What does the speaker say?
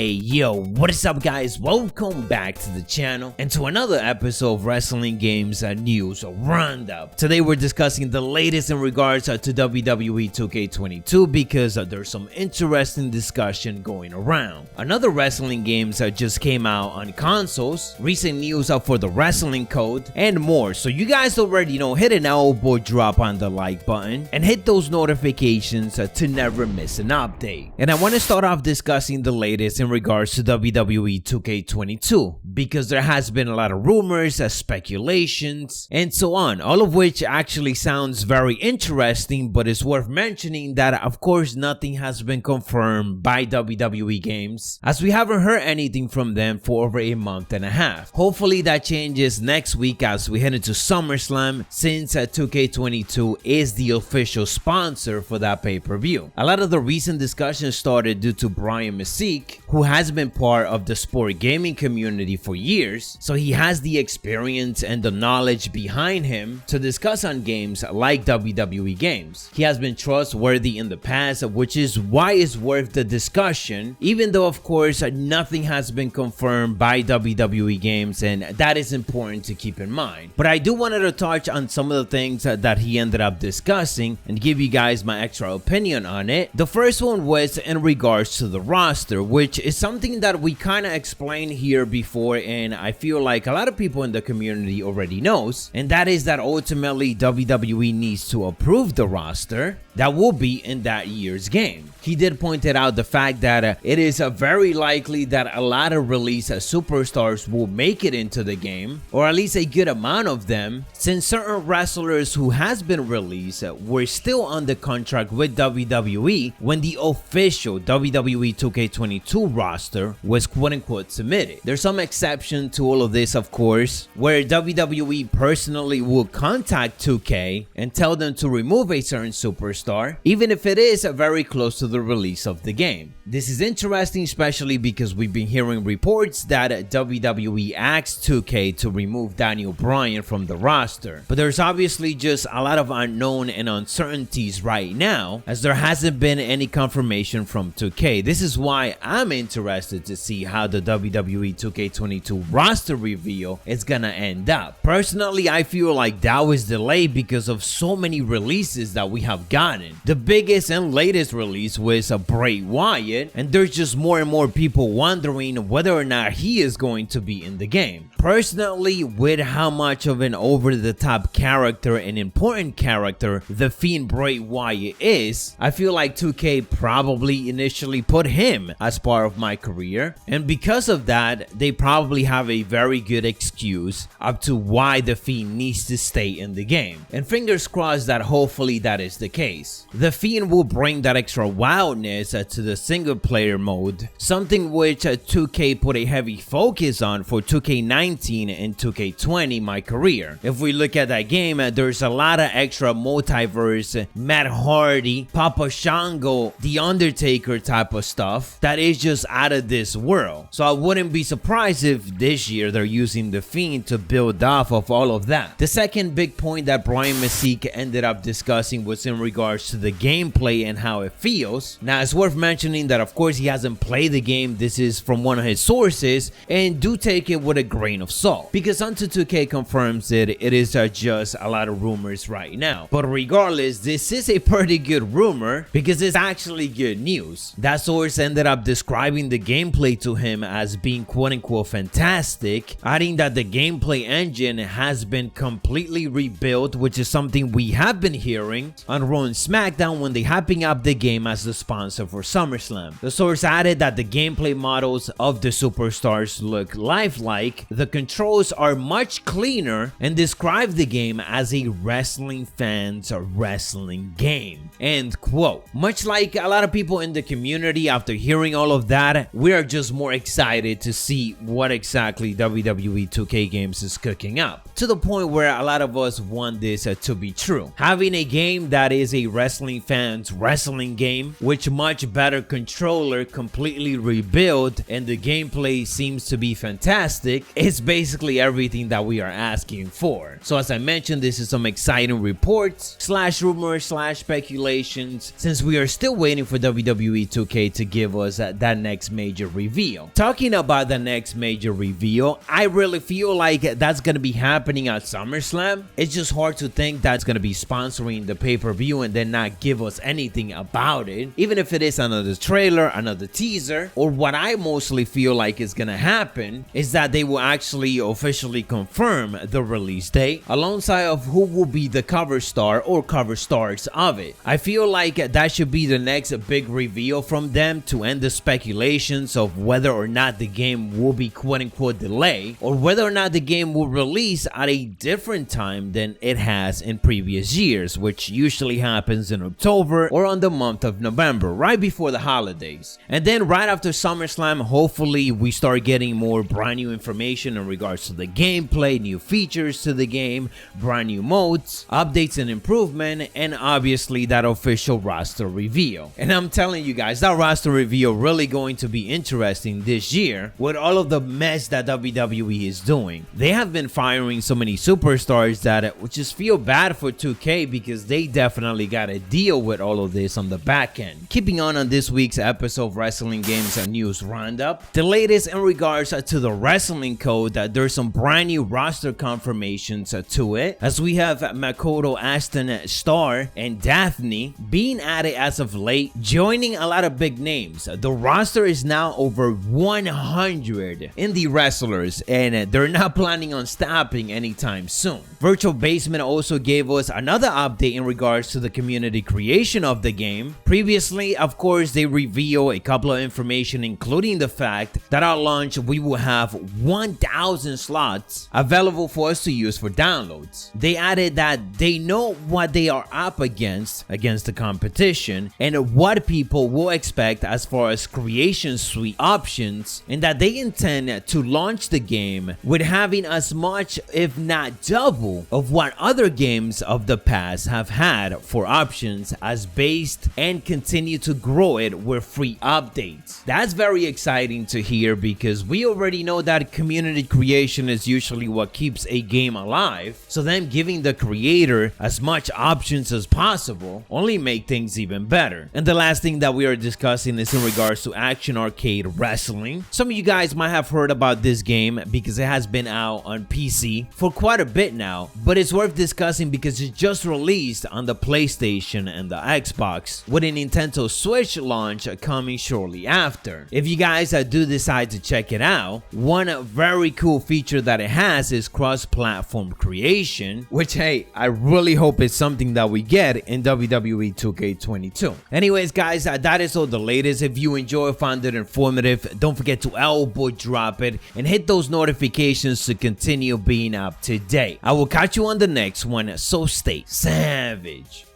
Hey yo, what is up guys? Welcome back to the channel and to another episode of Wrestling Games News Roundup. Today we're discussing the latest in regards to WWE 2K22 because there's some interesting discussion going around. Another Wrestling Games just came out on consoles, recent news for the Wrestling Code, and more. So you guys already know, hit an elbow drop on the like button and hit those notifications to never miss an update. And I want to start off discussing the latest in regards to WWE 2K22 because there has been a lot of rumors, speculations, and so on, all of which actually sounds very interesting, but it's worth mentioning that of course nothing has been confirmed by WWE Games as we haven't heard anything from them for over a month and a half. Hopefully that changes next week as we head into SummerSlam since 2K22 is the official sponsor for that pay-per-view. A lot of the recent discussion started due to Brian Mystique, who has been part of the sport gaming community for years, so he has the experience and the knowledge behind him to discuss on games like WWE Games. He has been trustworthy in the past, which is why it's worth the discussion, even though of course nothing has been confirmed by WWE Games, and that is important to keep in mind. But I do want to touch on some of the things that he ended up discussing and give you guys my extra opinion on it. The first one was in regards to the roster, which is something that we kind of explained here before, and I feel like a lot of people in the community already knows, and that is that ultimately WWE needs to approve the roster that will be in that year's game. He did point out the fact that it is very likely that a lot of release superstars will make it into the game, or at least a good amount of them, since certain wrestlers who has been released were still under contract with WWE when the official WWE 2K22 roster was quote-unquote submitted. There's some exception to all of this, of course, where WWE personally will contact 2K and tell them to remove a certain superstar, even if it is very close to the release of the game. This is interesting, especially because we've been hearing reports that WWE asked 2K to remove Daniel Bryan from the roster, but there's obviously just a lot of unknown and uncertainties right now, as there hasn't been any confirmation from 2K. This is why I'm interested to see how the WWE 2K22 roster reveal is gonna end up. Personally, I feel like that was delayed because of so many releases that we have gotten. The biggest and latest release was Bray Wyatt, and there's just more and more people wondering whether or not he is going to be in the game. Personally, with how much of an over-the-top character and important character the Fiend Bray Wyatt is, I feel like 2K probably initially put him as part of my career, and because of that, they probably have a very good excuse up to why the Fiend needs to stay in the game. And fingers crossed that hopefully that is the case. The Fiend will bring that extra wildness to the single player mode, something which 2K put a heavy focus on for 2K19 and 2K20 my career. If we look at that game, there's a lot of extra multiverse, Matt Hardy, Papa Shango, The Undertaker type of stuff that is just out of this world. So I wouldn't be surprised if this year they're using the Fiend to build off of all of that. The second big point that Brian Mystique ended up discussing was in regards to the gameplay and how it feels. Now it's worth mentioning that of course he hasn't played the game. This is from one of his sources, and do take it with a grain of salt because until 2K confirms it, it is just a lot of rumors right now. But regardless, this is a pretty good rumor because it's actually good news. That source ended up describing the gameplay to him as being quote-unquote fantastic, adding that the gameplay engine has been completely rebuilt, which is something we have been hearing on Raw and SmackDown when they hyping up the game as the sponsor for SummerSlam. The source added that the gameplay models of the superstars look lifelike, the controls are much cleaner, and described the game as a wrestling fan's wrestling game. End quote. Much like a lot of people in the community, after hearing all of that, we are just more excited to see what exactly WWE 2K Games is cooking up, to the point where a lot of us want this to be true. Having a game that is a wrestling fan's wrestling game with much better controller, completely rebuilt, and the gameplay seems to be fantastic, it's basically everything that we are asking for. So as I mentioned, this is some exciting reports slash rumors slash speculation speculations since we are still waiting for WWE 2K to give us that next major reveal. Talking about the next major reveal, I really feel like that's gonna be happening at SummerSlam. It's just hard to think that's gonna be sponsoring the pay-per-view and then not give us anything about it, even if it is another trailer, another teaser. Or what I mostly feel like is gonna happen is that they will actually officially confirm the release date alongside of who will be the cover star or cover stars of it. I feel like that should be the next big reveal from them to end the speculations of whether or not the game will be quote-unquote delayed, or whether or not the game will release at a different time than it has in previous years, which usually happens in October or on the month of November, right before the holidays. And then right after SummerSlam, hopefully we start getting more brand new information in regards to the gameplay, new features to the game, brand new modes, updates and improvement, and obviously that official roster reveal. And I'm telling you guys, that roster reveal really going to be interesting this year with all of the mess that WWE is doing. They have been firing so many superstars that just feel bad for 2K because they definitely got to deal with all of this on the back end. Keeping on this week's episode of Wrestling Games and News Roundup, the latest in regards to the wrestling code, there's some brand new roster confirmations to it, as we have Makoto Aston Star and Daphne being added as of late, joining a lot of big names. The roster is now over 100 indie wrestlers, and they're not planning on stopping anytime soon. Virtual Basement also gave us another update in regards to the community creation of the game. Previously, of course, they revealed a couple of information, including the fact that at launch we will have 1,000 slots available for us to use for downloads. They added that they know what they are up against the competition and what people will expect as far as creation suite options, and that they intend to launch the game with having as much, if not double, of what other games of the past have had for options as based, and continue to grow it with free updates. That's very exciting to hear because we already know that community creation is usually what keeps a game alive, so them giving the creator as much options as possible only make things even better. And the last thing that we are discussing is in regards to Action Arcade Wrestling. Some of you guys might have heard about this game because it has been out on PC for quite a bit now, but it's worth discussing because it just released on the PlayStation and the Xbox, with a Nintendo Switch launch coming shortly after. If you guys do decide to check it out, one very cool feature that it has is cross-platform creation, which, hey, I really hope it's something that we get in WWE 2K22. Anyways, guys, that is all the latest. If you enjoy, found it informative, don't forget to elbow drop it and hit those notifications to continue being up to date. I will catch you on the next one, so stay savage.